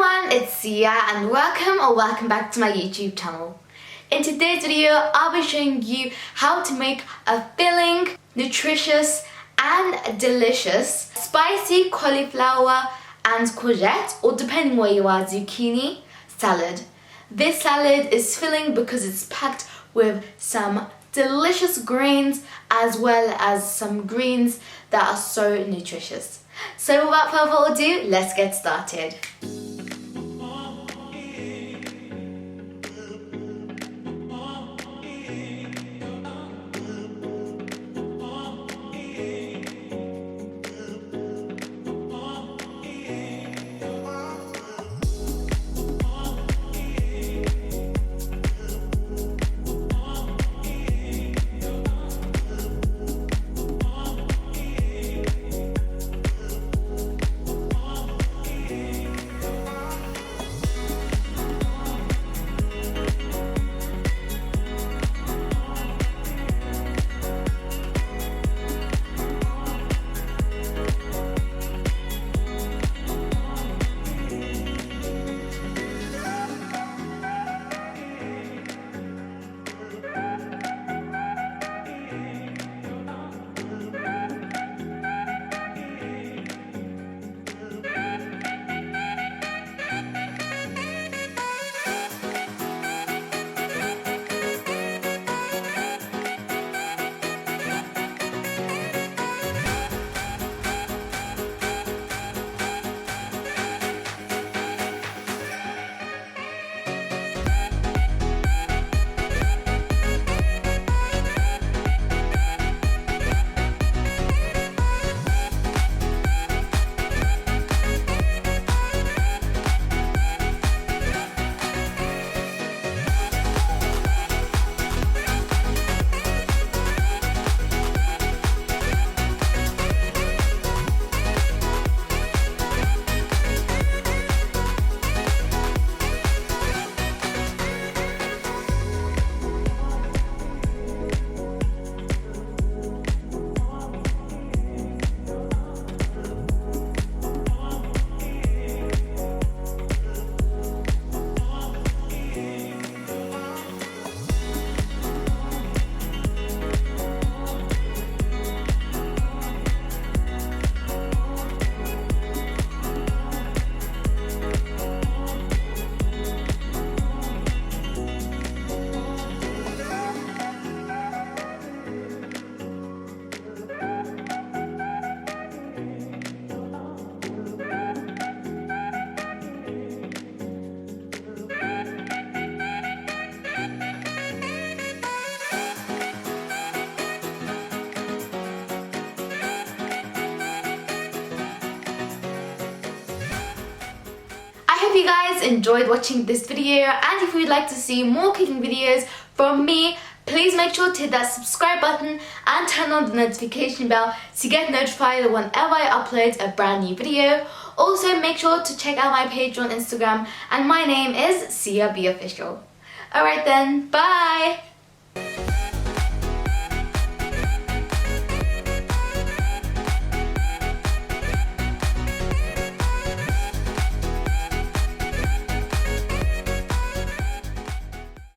everyone, it's Sia and welcome back to my YouTube channel. In today's video, I'll be showing you how to make a filling, nutritious and delicious spicy cauliflower and courgette, or depending where you are, zucchini salad. This salad is filling because it's packed with some delicious grains as well as some greens that are so nutritious. So without further ado, let's get started. I hope you guys enjoyed watching this video, and if you'd like to see more cooking videos from me, please make sure to hit that subscribe button and turn on the notification bell to get notified whenever I upload a brand new video. Also, make sure to check out my page on Instagram, and my name is Sia B Official. Alright then, bye!